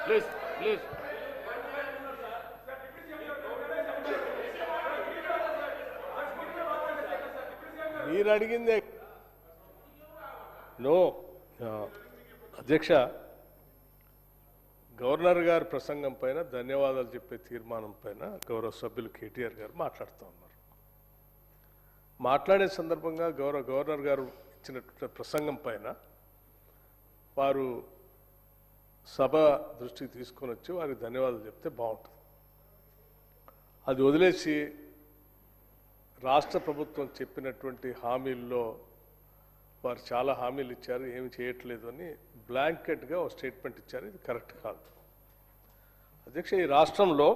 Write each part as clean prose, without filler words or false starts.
Please please మీరు అడిగిందే no అధ్యక్ష గవర్నర్ గారి ప్రసంగం పైన ధన్యవాదాలు చెప్పే తీర్మానం పైన గౌరవ సభ్యులు కేటీఆర్ గారు మాట్లాడుతూ ఉన్నారు. మాట్లాడే సందర్భంగా గవర్నర్ గారు ఇచ్చినటువంటి ప్రసంగం పైన వారు సభ దృష్టికి తీసుకొని వచ్చి వారికి ధన్యవాదాలు చెప్తే బాగుంటుంది. అది వదిలేసి రాష్ట్ర ప్రభుత్వం చెప్పినటువంటి హామీల్లో వారు చాలా హామీలు ఇచ్చారు, ఏమి చేయట్లేదు అని బ్లాంకెట్గా ఒక స్టేట్మెంట్ ఇచ్చారు. ఇది కరెక్ట్ కాదు అధ్యక్ష. ఈ రాష్ట్రంలో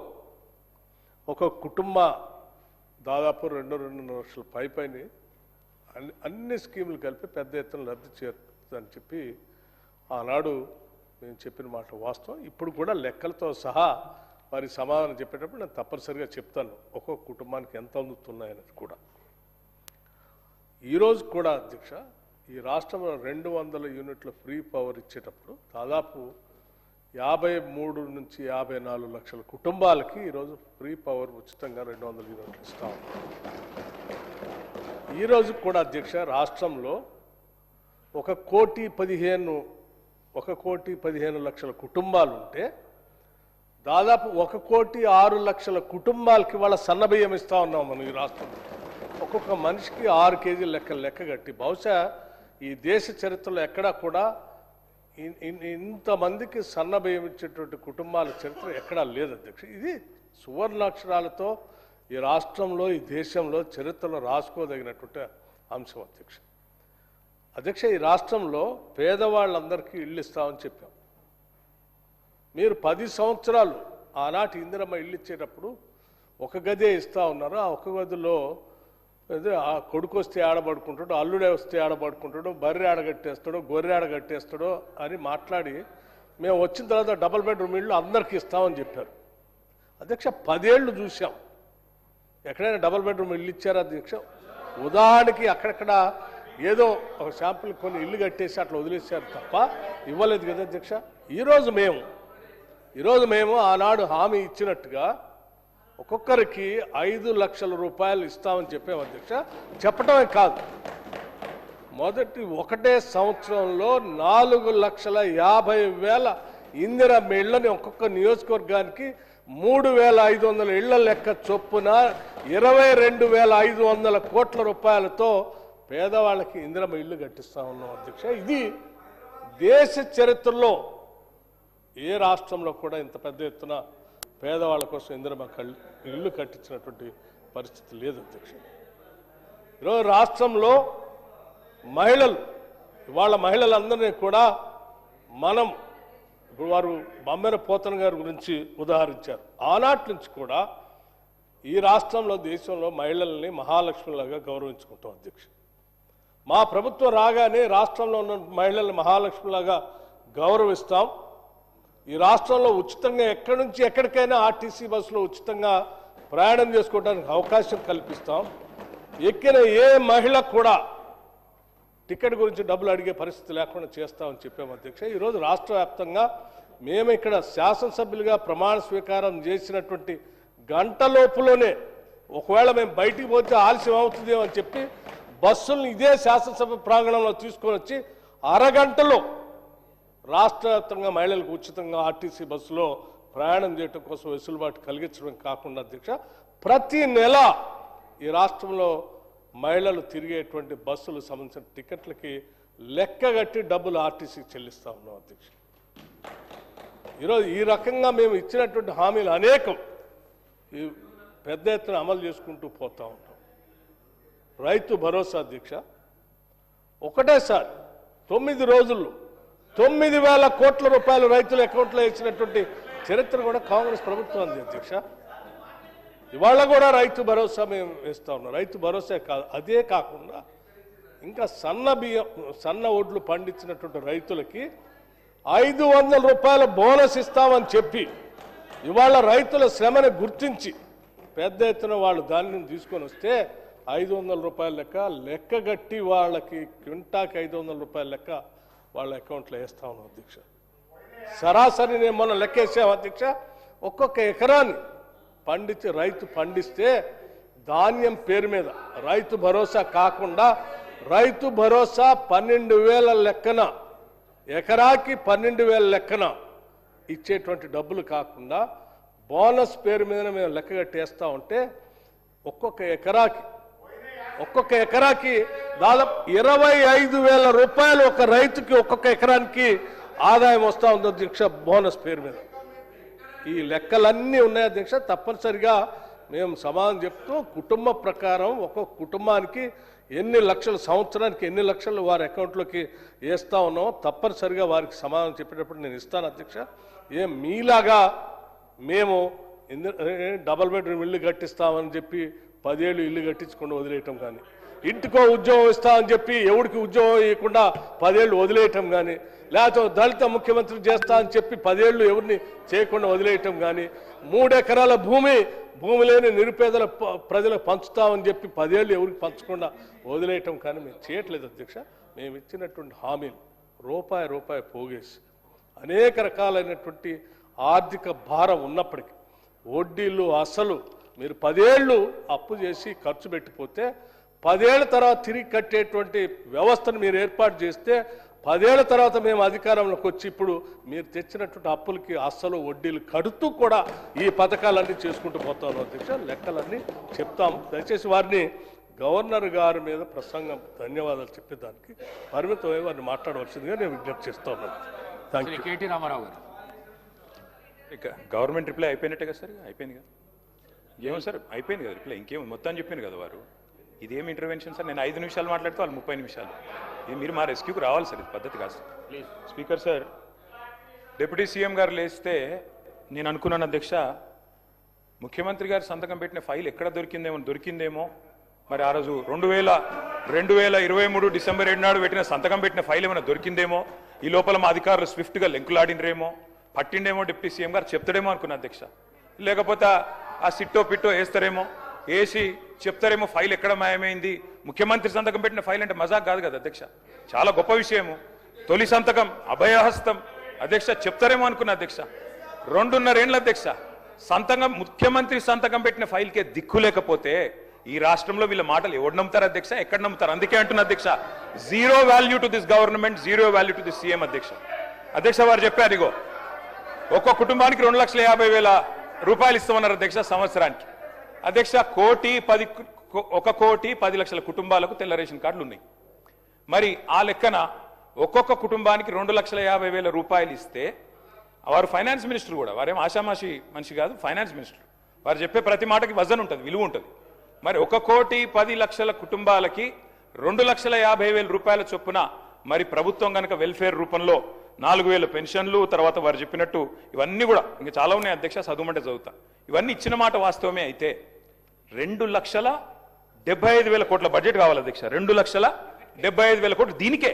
ఒక కుటుంబ దాదాపు 2.5 లక్షల పైన అన్ని స్కీములు కలిపి పెద్ద ఎత్తున లబ్ధి చేరుతుందని చెప్పి ఆనాడు నేను చెప్పిన మాట వాస్తవం. ఇప్పుడు కూడా లెక్కలతో సహా వారి సమాధానం చెప్పేటప్పుడు నేను తప్పనిసరిగా చెప్తాను ఒక్కొక్క కుటుంబానికి ఎంత అందుతున్నాయని కూడా. ఈరోజు కూడా అధ్యక్ష ఈ రాష్ట్రంలో 200 యూనిట్ల ఫ్రీ పవర్ ఇచ్చేటప్పుడు దాదాపు 53 నుంచి 54 లక్షల కుటుంబాలకి ఈరోజు ఫ్రీ పవర్ ఉచితంగా 200 యూనిట్లు ఇస్తా ఉన్నాం. ఈరోజు కూడా అధ్యక్ష రాష్ట్రంలో 1,15 లక్షల కుటుంబాలు ఉంటే దాదాపు 1,06,00,000 కుటుంబాలకి వాళ్ళ సన్నబియ్యం ఇస్తా ఉన్నాం మనం ఈ రాష్ట్రంలో. ఒక్కొక్క మనిషికి 6 కేజీలు లెక్క కట్టి బహుశా ఈ దేశ చరిత్రలో ఎక్కడా కూడా ఇంతమందికి సన్నబియ్యం ఇచ్చేటువంటి కుటుంబాల చరిత్ర ఎక్కడా లేదు అధ్యక్ష. ఇది సువర్ణాక్షరాలతో ఈ రాష్ట్రంలో ఈ దేశంలో చరిత్రలో రాసుకోదగినటువంటి అంశం అధ్యక్ష. అధ్యక్ష ఈ రాష్ట్రంలో పేదవాళ్ళందరికీ ఇళ్ళు ఇస్తామని చెప్పాం. మీరు 10 సంవత్సరాలు ఆనాటి ఇందిరమ్మ ఇల్లు ఇచ్చేటప్పుడు ఒక గదే ఇస్తా ఉన్నారు. ఆ ఒక గదిలో ఆ కొడుకు వస్తే ఆడబడుకుంటాడు, అల్లుడే వస్తే ఆడబడుకుంటాడు, బర్రె ఆడగట్టేస్తాడో గొర్రె ఆడగట్టేస్తాడో అని మాట్లాడి మేము వచ్చిన తర్వాత డబుల్ బెడ్రూమ్ ఇళ్ళు అందరికీ ఇస్తామని చెప్పారు అధ్యక్ష. 10 ఏళ్ళు చూసాం, ఎక్కడైనా డబుల్ బెడ్రూమ్ ఇల్లు ఇచ్చారా అధ్యక్ష? ఉదాహరణకి అక్కడక్కడ ఏదో ఒక శాంపుల్ కొన్ని ఇల్లు కట్టేసి అట్లా వదిలేశారు తప్ప ఇవ్వలేదు కదా అధ్యక్ష. ఈరోజు మేము ఆనాడు హామీ ఇచ్చినట్టుగా ఒక్కొక్కరికి 5 లక్షల రూపాయలు ఇస్తామని చెప్పాము అధ్యక్ష. చెప్పటమే కాదు, మొదటి ఒకటే సంవత్సరంలో 4,50,000 ఇందిరమ్మ ఇళ్లని ఒక్కొక్క నియోజకవర్గానికి 3,500 ఇళ్ల లెక్క చొప్పున 22,500 కోట్ల రూపాయలతో పేదవాళ్ళకి ఇందిరమ్మ ఇల్లు కట్టిస్తా ఉన్నాం అధ్యక్ష. ఇది దేశ చరిత్రలో ఏ రాష్ట్రంలో కూడా ఇంత పెద్ద ఎత్తున పేదవాళ్ళ కోసం ఇందిరమ్మ ఇల్లు కట్టించినటువంటి పరిస్థితి లేదు అధ్యక్ష. ఈరోజు రాష్ట్రంలో మహిళలందరినీ కూడా మనం ఇప్పుడు వారు బమ్మెర పోతన గారి గురించి ఉదాహరించారు. ఆనాటి నుంచి కూడా ఈ రాష్ట్రంలో దేశంలో మహిళల్ని మహాలక్ష్మిలాగా గౌరవించుకుంటాం అధ్యక్ష. మా ప్రభుత్వం రాగానే రాష్ట్రంలో ఉన్న మహిళల్ని మహాలక్ష్మిలాగా గౌరవిస్తాం. ఈ రాష్ట్రంలో ఉచితంగా ఎక్కడి నుంచి ఎక్కడికైనా ఆర్టీసీ బస్సులో ఉచితంగా ప్రయాణం చేసుకోవడానికి అవకాశం కల్పిస్తాం. ఎక్కిన ఏ మహిళ కూడా టికెట్ గురించి డబ్బులు అడిగే పరిస్థితి లేకుండా చేస్తామని చెప్పాము అధ్యక్ష. ఈరోజు రాష్ట్ర వ్యాప్తంగా మేము ఇక్కడ శాసనసభ్యులుగా ప్రమాణ స్వీకారం చేసినటువంటి గంటలోపులోనే ఒకవేళ మేము బయటికి పోతే ఆలస్యం అవుతుందేమో అని చెప్పి బస్సులను ఇదే శాసనసభ ప్రాంగణంలో తీసుకొని వచ్చి అరగంటలో రాష్ట్ర వ్యాప్తంగా మహిళలకు ఉచితంగా ఆర్టీసీ బస్సులో ప్రయాణం చేయడం కోసం వెసులుబాటు కలిగించడం కాకుండా అధ్యక్ష ప్రతి నెల ఈ రాష్ట్రంలో మహిళలు తిరిగేటువంటి బస్సులు సంబంధించిన టికెట్లకి లెక్కగట్టి డబ్బులు ఆర్టీసీకి చెల్లిస్తా ఉన్నాం అధ్యక్ష. ఈరోజు ఈ రకంగా మేము ఇచ్చినటువంటి హామీలు అనేకం ఈ పెద్ద ఎత్తున అమలు చేసుకుంటూ పోతా ఉంటాం. రైతు భరోసా అధ్యక్ష ఒకటేసారి 9 రోజుల్లో 9,000 కోట్ల రూపాయలు రైతుల అకౌంట్లో ఇచ్చినటువంటి చరిత్ర కూడా కాంగ్రెస్ ప్రభుత్వం ఉంది అధ్యక్ష. ఇవాళ కూడా రైతు భరోసా మేము వేస్తా ఉన్నాం. రైతు భరోసా కాదు, అదే కాకుండా ఇంకా సన్న ఒడ్లు పండించినటువంటి రైతులకి 500 రూపాయల బోనస్ ఇస్తామని చెప్పి ఇవాళ రైతుల శ్రమని గుర్తించి పెద్ద ఎత్తున వాళ్ళు దాన్ని తీసుకొని వస్తే 500 రూపాయల లెక్కగట్టి వాళ్ళకి క్వింటాకి 500 రూపాయల లెక్క వాళ్ళ అకౌంట్లో వేస్తా ఉన్నాం అధ్యక్ష. సరాసరి నేను మొన్న లెక్కేసాం అధ్యక్ష, ఒక్కొక్క ఎకరాన్ని రైతు పండిస్తే ధాన్యం పేరు మీద రైతు భరోసా కాకుండా రైతు భరోసా 12,000 లెక్కన, ఎకరాకి 12,000 లెక్కన ఇచ్చేటువంటి డబ్బులు కాకుండా బోనస్ పేరు మీద మేము లెక్క కట్టేస్తా ఉంటే ఒక్కొక్క ఎకరాకి దాదాపు 25,000 రూపాయలు ఒక రైతుకి ఒక్కొక్క ఎకరానికి ఆదాయం వస్తూ ఉంది అధ్యక్ష, బోనస్ పేరు మీద. ఈ లెక్కలన్నీ ఉన్నాయి అధ్యక్ష. తప్పనిసరిగా మేము సమాధానం చెప్తూ కుటుంబ ప్రకారం ఒక్కొక్క కుటుంబానికి ఎన్ని లక్షలు, సంవత్సరానికి ఎన్ని లక్షలు వారి అకౌంట్లోకి వేస్తూ ఉన్నామో తప్పనిసరిగా వారికి సమాధానం చెప్పేటప్పుడు నేను ఇస్తాను అధ్యక్ష. మీలాగా మేము డబల్ బెడ్రూమ్ ఇల్లు కట్టిస్తామని చెప్పి 10 ఏళ్ళు ఇల్లు కట్టించకుండా వదిలేయటం కానీ, ఇంటికో ఉద్యోగం ఇస్తామని చెప్పి ఎవరికి ఉద్యోగం ఇవ్వకుండా 10 ఏళ్ళు వదిలేయటం కానీ, లేకపోతే దళిత ముఖ్యమంత్రి చేస్తా అని చెప్పి 10 ఏళ్ళు ఎవరిని చేయకుండా వదిలేయటం కానీ, 3 ఎకరాల భూమి లేని నిరుపేదల ప్రజలకు పంచుతామని చెప్పి 10 ఏళ్ళు ఎవరికి పంచకుండా వదిలేయటం కానీ మేము చేయట్లేదు అధ్యక్ష. మేము ఇచ్చినటువంటి హామీలు రూపాయి పోగేసి అనేక రకాలైనటువంటి ఆర్థిక భారం ఉన్నప్పటికీ వడ్డీలు అసలు మీరు 10 ఏళ్ళు అప్పు చేసి ఖర్చు పెట్టిపోతే 10 ఏళ్ల తర్వాత తిరిగి కట్టేటువంటి వ్యవస్థను మీరు ఏర్పాటు చేస్తే 10 ఏళ్ల తర్వాత మేము అధికారంలోకి వచ్చి ఇప్పుడు మీరు తెచ్చినటువంటి అప్పులకి అస్సలు వడ్డీలు కడుతూ కూడా ఈ పథకాలన్నీ చేసుకుంటూ పోతాం అధ్యక్ష. లెక్కలన్నీ చెప్తాము. దయచేసి వారిని గవర్నర్ గారి మీద ప్రసంగం ధన్యవాదాలు చెప్పేదానికి పరిమితమై వారిని మాట్లాడవలసిందిగా నేను విజ్ఞప్తి చేస్తా ఉన్నాను. Thank you. కేటీ రామారావు గారు. ఇక గవర్నమెంట్ రిప్లై అయిపోయినట్టే కదా సార్? అయిపోయింది కదా, ఏమో సార్ అయిపోయింది కదా రిప్లై, ఇంకేం మొత్తం చెప్పాను కదా వారు. ఇదేం ఇంటర్వెన్షన్ సార్? నేను 5 నిమిషాలు మాట్లాడితే వాళ్ళు 30 నిమిషాలు. ఇది మీరు మా రెస్క్యూకి రావాలి సార్, ఇది పద్ధతి కాదు sir. Speaker sir, deputy CM గారు లేస్తే నేను అనుకున్నాను అధ్యక్ష, ముఖ్యమంత్రి గారు సంతకం పెట్టిన ఫైల్ ఎక్కడ దొరికిందేమో మరి ఆ రోజు 2023 డిసెంబర్ 7 నాడు సంతకం పెట్టిన ఫైల్ ఏమైనా దొరికిందేమో, ఈ లోపల మా అధికారులు స్విఫ్ట్గా లెంకులాడినరేమో, పట్టిండేమో డిప్యూటీ సీఎం గారు చెప్తాడేమో అనుకున్నా అధ్యక్ష. లేకపోతే ఆ సిట్టో పిట్టో వేస్తారేమో, వేసి చెప్తారేమో ఫైల్ ఎక్కడ మాయమైంది. ముఖ్యమంత్రి సంతకం పెట్టిన ఫైల్ అంటే మజాక్ కాదు కదా అధ్యక్ష, చాలా గొప్ప విషయము. తొలి సంతకం అభయహస్తం అధ్యక్ష, చెప్తారేమో అనుకున్నా అధ్యక్ష. 2.5 ఏళ్ళ అధ్యక్ష సంతకం, ముఖ్యమంత్రి సంతకం పెట్టిన ఫైల్కే దిక్కు లేకపోతే ఈ రాష్ట్రంలో వీళ్ళ మాటలు ఎవరు నమ్ముతారు అధ్యక్ష? ఎక్కడ నమ్ముతారు? అందుకే అంటున్నా అధ్యక్ష, zero value to this government, zero value to this CM అధ్యక్ష. అధ్యక్ష వారు చెప్పారు, ఇగో ఒక్కొక్క కుటుంబానికి 2,50,000 రూపాయలు ఇస్తామన్నారు అధ్యక్ష సంవత్సరానికి. అధ్యక్ష 1,10,00,000 కుటుంబాలకు తెల్ల రేషన్ కార్డులు ఉన్నాయి. మరి ఆ లెక్కన ఒక్కొక్క కుటుంబానికి 2,50,000 రూపాయలు ఇస్తే వారు ఫైనాన్స్ మినిస్టర్ కూడా, వారేం ఆషామాషి మనిషి కాదు, ఫైనాన్స్ మినిస్టర్. వారు చెప్పే ప్రతి మాటకి వజన్ ఉంటుంది, విలువ ఉంటుంది. మరి 1,10,00,000 కుటుంబాలకి 2,50,000 రూపాయల చొప్పున మరి ప్రభుత్వం కనుక వెల్ఫేర్ రూపంలో 4,000 పెన్షన్లు, తర్వాత వారు చెప్పినట్టు ఇవన్నీ కూడా ఇంకా చాలా ఉన్నాయి అధ్యక్ష, చదువుమంటే చదువుతా. ఇవన్నీ ఇచ్చిన మాట వాస్తవమే అయితే 2,75,000 కోట్ల బడ్జెట్ కావాలి అధ్యక్ష. 2,75,000 కోట్లు దీనికే.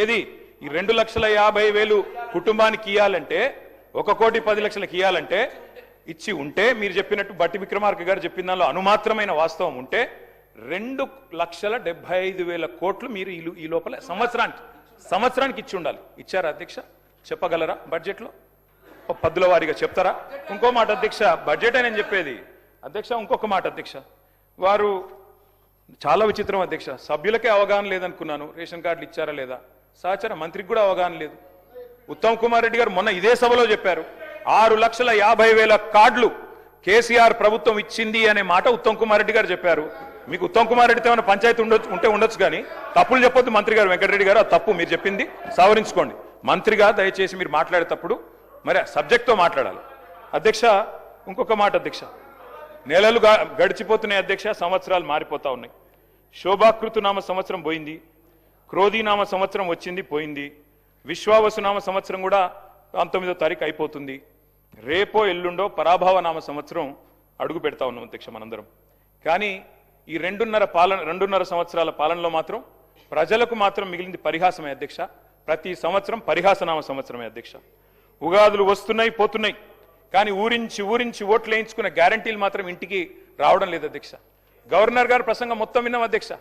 ఏది ఈ 2,50,000 కుటుంబానికి ఇవ్వాలంటే, 1,10,00,000 ఇవ్వాలంటే ఇచ్చి ఉంటే, మీరు చెప్పినట్టు బట్టి విక్రమార్క గారు చెప్పిన దానిలో అనుమాత్రమైన వాస్తవం ఉంటే 2,75,000 కోట్లు మీరు ఈ లోపల సంవత్సరానికి ఇచ్చి ఉండాలి. ఇచ్చారా అధ్యక్ష? చెప్పగలరా? బడ్జెట్లో పద్దుల వారీగా చెప్తారా? ఇంకో మాట అధ్యక్ష, బడ్జెట్ నేను చెప్పేది అధ్యక్ష, ఇంకొక మాట అధ్యక్ష, వారు చాలా విచిత్రం అధ్యక్ష, సభ్యులకే అవగాహన లేదనుకున్నాను రేషన్ కార్డులు ఇచ్చారా లేదా. సహచర మంత్రికి కూడా అవగాహన లేదు. ఉత్తమ్ కుమార్ రెడ్డి గారు మొన్న ఇదే సభలో చెప్పారు, 6,50,000 కార్డులు కేసీఆర్ ప్రభుత్వం ఇచ్చింది అనే మాట ఉత్తమ్ కుమార్ రెడ్డి గారు చెప్పారు. మీకు ఉత్తమ్ కుమార్ రెడ్డితో ఏమైనా పంచాయతీ ఉండొచ్చు కానీ తప్పులు చెప్పొద్దు మంత్రి గారు. వెంకటరెడ్డి గారు, ఆ తప్పు మీరు చెప్పింది సవరించుకోండి. మంత్రిగా దయచేసి మీరు మాట్లాడేటప్పుడు మరి సబ్జెక్ట్తో మాట్లాడాలి అధ్యక్ష. ఇంకొక మాట అధ్యక్ష, నెలలు గడిచిపోతున్నాయి అధ్యక్ష, సంవత్సరాలు మారిపోతా ఉన్నాయి. శోభాకృతునామ సంవత్సరం పోయింది, క్రోధీనామ సంవత్సరం వచ్చింది పోయింది, విశ్వావసునామ సంవత్సరం కూడా 19వ తారీఖు అయిపోతుంది. రేపో ఎల్లుండో పరాభవనామ సంవత్సరం అడుగు పెడతా ఉన్నాం అధ్యక్ష మనందరం. కానీ ఈ 2.5 సంవత్సరాల పాలనలో మాత్రం ప్రజలకు మాత్రం మిగిలింది పరిహాసమే అధ్యక్ష. ప్రతి సంవత్సరం పరిహాసనామ సంవత్సరమే అధ్యక్ష. ఉగాదులు వస్తున్నాయి పోతున్నాయి, కానీ ఊరించి ఓట్లు వేయించుకున్న గ్యారంటీలు మాత్రం ఇంటికి రావడం లేదు అధ్యక్ష. గవర్నర్ గారు ప్రసంగం మొత్తం విన్నాం అధ్యక్ష,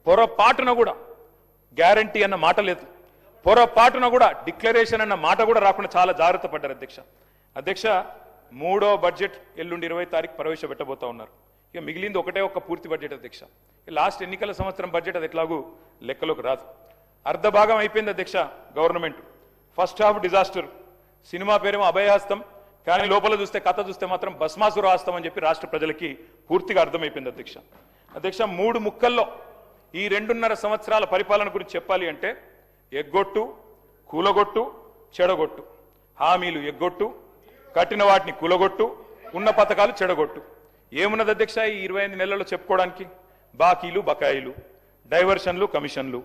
పొరపాటున కూడా గ్యారంటీ అన్న మాట లేదు. పొరపాటున కూడా డిక్లరేషన్ అన్న మాట కూడా రాకుండా చాలా జాగ్రత్త పడ్డారు అధ్యక్ష. అధ్యక్ష, 3వ బడ్జెట్ ఎల్లుండి 20వ తారీఖు ప్రవేశపెట్టబోతా ఉన్నారు. ఇక మిగిలింది ఒక్క పూర్తి బడ్జెట్ అధ్యక్ష. లాస్ట్ ఎన్నికల సంవత్సరం బడ్జెట్ అది ఎట్లాగూ లెక్కలోకి రాదు. అర్ధ భాగం అయిపోయింది అధ్యక్ష government. First half disaster, cinema పేరేమో అభయహస్తం, కానీ లోపల చూస్తే కథ చూస్తే మాత్రం భస్మాసుర హస్తం అని చెప్పి రాష్ట్ర ప్రజలకి పూర్తిగా అర్థమైపోయింది అధ్యక్ష. అధ్యక్ష, 3 ముక్కల్లో ఈ 2.5 సంవత్సరాల పరిపాలన గురించి చెప్పాలి అంటే ఎగ్గొట్టు, కూలగొట్టు, చెడగొట్టు. హామీలు ఎగ్గొట్టు, కట్టిన వాటిని కూలగొట్టు, ఉన్న పథకాలు చెడగొట్టు. ఏమున్నది అధ్యక్ష ఈ 25 నెలల్లో చెప్పుకోవడానికి? బాకీలు, బకాయిలు, డైవర్షన్లు, కమిషన్లు,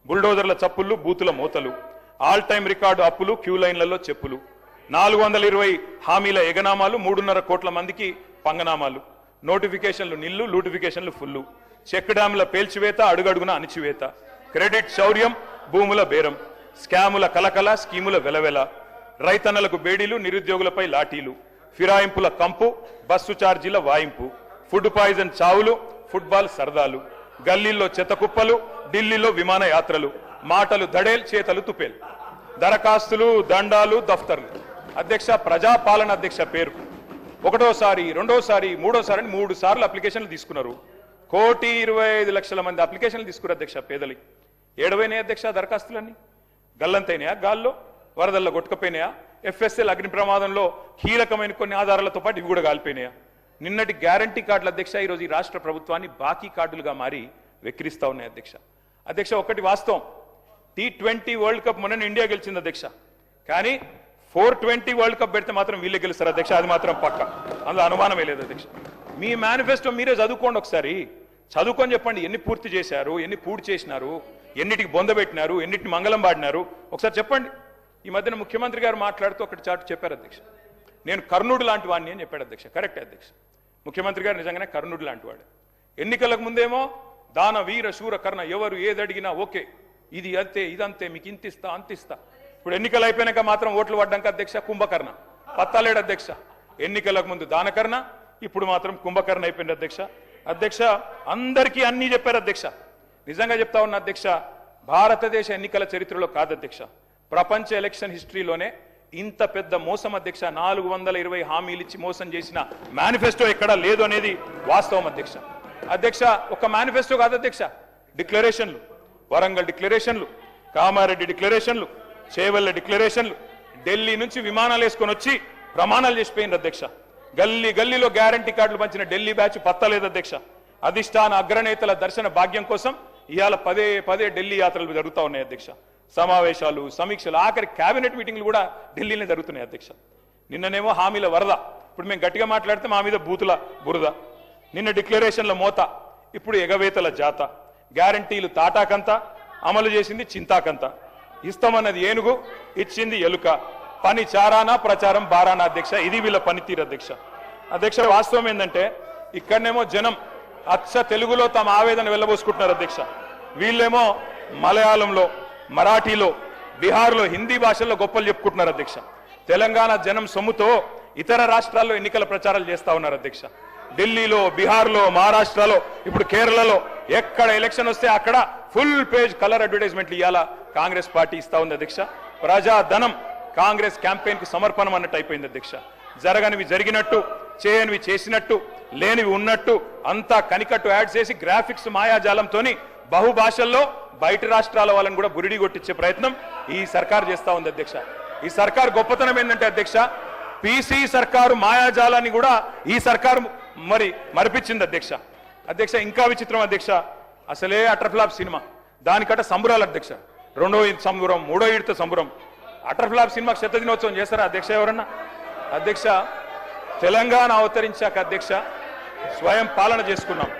బుల్డోజర్ల చప్పుళ్ళు, బూతుల మూతలు, ఆల్ టైమ్ రికార్డు అప్పులు, క్యూ లైన్లలో చెప్పులు, 420 హామీల ఎగనామాలు, 3.5 కోట్ల మందికి పంగనామాలు, నోటిఫికేషన్లు నిల్లు, లూటిఫికేషన్లు ఫుల్లు, చెక్ డ్యాముల పేల్చివేత, అడుగడుగున అణిచివేత, క్రెడిట్ శౌర్యం, భూముల బేరం, స్కాముల కలకల, స్కీముల వెలవెల, రైతన్నలకు బేడీలు, నిరుద్యోగులపై లాఠీలు, ఫిరాయింపుల కంపు, బస్సు ఛార్జీల వాయింపు, ఫుడ్ పాయిజన్ చావులు, ఫుట్బాల్ సరదాలు, గల్లీల్లో చెత్తకుప్పలు, ఢిల్లీలో విమాన యాత్రలు, మాటలు దడేల్, చేతలు తుపేల్, దరఖాస్తులు, దండాలు, దఫ్తర్లు. అధ్యక్ష, ప్రజాపాలన అధ్యక్ష పేరు. 1వసారి, 2వసారి, 3వసారి అని 3 సార్లు అప్లికేషన్లు తీసుకున్నారు. 1,25,00,000 మంది అప్లికేషన్లు తీసుకున్నారు అధ్యక్ష. పేదలి ఏడవైనాయి అధ్యక్ష దరఖాస్తులన్నీ. గల్లంతైనాయా, గాల్లో వరదల్లో కొట్టుకపోయినాయా, FSL అగ్ని ప్రమాదంలో కీలకమైన కొన్ని ఆధారాలతో పాటు ఇవి కూడా కాలిపోయినాయా? నిన్నటి గ్యారంటీ కార్డులు అధ్యక్ష ఈరోజు ఈ రాష్ట్ర ప్రభుత్వాన్ని బాకీ కార్డులుగా మారి వెక్కిరిస్తా ఉన్నాయి అధ్యక్ష. అధ్యక్ష, ఒకటి వాస్తవం, T20 వరల్డ్ కప్ మొన్న ఇండియా గెలిచింది అధ్యక్ష. కానీ 420 వరల్డ్ కప్ పెడితే మాత్రం వీళ్ళే గెలుస్తారు అధ్యక్ష. అది మాత్రం పక్క, అందులో అనుమానమే లేదు అధ్యక్ష. మీ మేనిఫెస్టో మీరే చదువుకోండి ఒకసారి. చదువుకొని చెప్పండి ఎన్ని పూర్తి చేశారు, ఎన్ని పూర్తి చేసినారు, ఎన్నిటికి బొందబెట్టినారు, ఎన్నిటిని మంగళం పాడినారు ఒకసారి చెప్పండి. ఈ మధ్యన ముఖ్యమంత్రి గారు మాట్లాడుతూ ఒకటి చాటు చెప్పారు అధ్యక్ష, నేను కర్ణుడు లాంటి వాడిని అని చెప్పాడు అధ్యక్ష. కరెక్టే అధ్యక్ష, ముఖ్యమంత్రి గారు నిజంగానే కర్ణుడు లాంటి వాడు. ఎన్నికలకు ముందేమో దాన వీర శూర కర్ణ, ఎవరు ఏదడిగినా ఓకే, ఇది అంతే ఇదంతే, మీకు ఇంతిస్తా అంతిస్తా. ఇప్పుడు ఎన్నికలు అయిపోయినాక మాత్రం ఓట్లు పడ్డాక అధ్యక్ష కుంభకర్ణ, పత్తాలేడు అధ్యక్ష. ఎన్నికలకు ముందు దానకర్ణ, ఇప్పుడు మాత్రం కుంభకర్ణ అయిపోయింది అధ్యక్ష. అధ్యక్ష, అందరికీ అన్నీ చెప్పారు అధ్యక్ష. నిజంగా చెప్తా ఉన్న అధ్యక్ష, భారతదేశ ఎన్నికల చరిత్రలో కాదు అధ్యక్ష, ప్రపంచ ఎలక్షన్ హిస్టరీలోనే ఇంత పెద్ద మోసం అధ్యక్ష. 420 హామీలు ఇచ్చి మోసం చేసిన మేనిఫెస్టో ఎక్కడా లేదు అనేది వాస్తవం అధ్యక్ష. అధ్యక్ష, ఒక మేనిఫెస్టో కాదు అధ్యక్ష, డిక్లరేషన్లు, వరంగల్ డిక్లరేషన్లు, కామారెడ్డి డిక్లరేషన్లు, చేవెళ్ల డిక్లరేషన్లు, ఢిల్లీ నుంచి విమానాలు వేసుకొని వచ్చి ప్రమాణాలు చేసిపోయింది అధ్యక్ష. గల్లీ గల్లీలో గ్యారంటీ కార్డులు పంచిన ఢిల్లీ బ్యాచ్ పత్తలేదు అధ్యక్ష. అధిష్టాన అగ్రనేతల దర్శన భాగ్యం కోసం ఇవాళ పదే ఢిల్లీ యాత్రలు జరుగుతూ ఉన్నాయి అధ్యక్ష. సమావేశాలు, సమీక్షలు, ఆఖరి కేబినెట్ మీటింగ్లు కూడా ఢిల్లీనే జరుగుతున్నాయి అధ్యక్ష. నిన్ననేమో హామీల వరద, ఇప్పుడు మేము గట్టిగా మాట్లాడితే మా మీద బూతుల బురద. నిన్న డిక్లరేషన్ల మోత, ఇప్పుడు ఎగవేతల జాత. గ్యారంటీలు తాటాకంత, అమలు చేసింది చింతాకంత. ఇస్తామన్నది ఏనుగు, ఇచ్చింది ఎలుక. పని చారానా, ప్రచారం బారానా అధ్యక్ష. ఇది వీళ్ళ పనితీరు అధ్యక్ష. అధ్యక్ష, వాస్తవం ఏంటంటే ఇక్కడనేమో జనం అచ్చ తెలుగులో తమ ఆవేదన వెళ్ళబోసుకుంటున్నారు అధ్యక్ష. వీళ్ళేమో మలయాళంలో, మరాఠీలో, బీహార్లో, హిందీ భాషల్లో గొప్పలు చెప్పుకుంటున్నారు అధ్యక్ష. తెలంగాణ జనం సొమ్ముతో ఇతర రాష్ట్రాల్లో ఎన్నికల ప్రచారాలు చేస్తా ఉన్నారు అధ్యక్ష. ఢిల్లీలో, బీహార్లో, మహారాష్ట్రలో, ఇప్పుడు కేరళలో ఎక్కడ ఎలక్షన్ వస్తే అక్కడ ఫుల్ పేజ్ కలర్ అడ్వర్టైజ్మెంట్లు ఇవ్వాలా కాంగ్రెస్ పార్టీ ఇస్తా ఉంది అధ్యక్ష. ప్రజాధనం కాంగ్రెస్ క్యాంపెయిన్ కు సమర్పణం అన్నట్టు అయిపోయింది అధ్యక్ష. జరగనివి జరిగినట్టు, చేయనివి చేసినట్టు, లేనివి ఉన్నట్టు అంతా కనికట్టు యాడ్ చేసి గ్రాఫిక్స్ మాయాజాలంతో బహుభాషల్లో బయట రాష్ట్రాల వాళ్ళని కూడా బురిడి కొట్టించే ప్రయత్నం ఈ సర్కార్ చేస్తా ఉంది అధ్యక్ష. ఈ సర్కార్ గొప్పతనం ఏంటంటే అధ్యక్ష, పీసీ సర్కారు మాయాజాలాన్ని కూడా ఈ సర్కారు మరిపించింది అధ్యక్ష. అధ్యక్ష, ఇంకా విచిత్రం అధ్యక్ష, అసలే అటర్ఫ్లాప్ సినిమా, దానికట సంబరాలు అధ్యక్ష. 2వ సంబరం, 3వ ఈడత సంబరం. అటర్ఫ్లాప్ సినిమాకి 100వ దినోత్సవం చేస్తారా అధ్యక్ష ఎవరన్నా? అధ్యక్ష, తెలంగాణ అవతరించాక అధ్యక్ష స్వయం పాలన చేసుకున్నాం.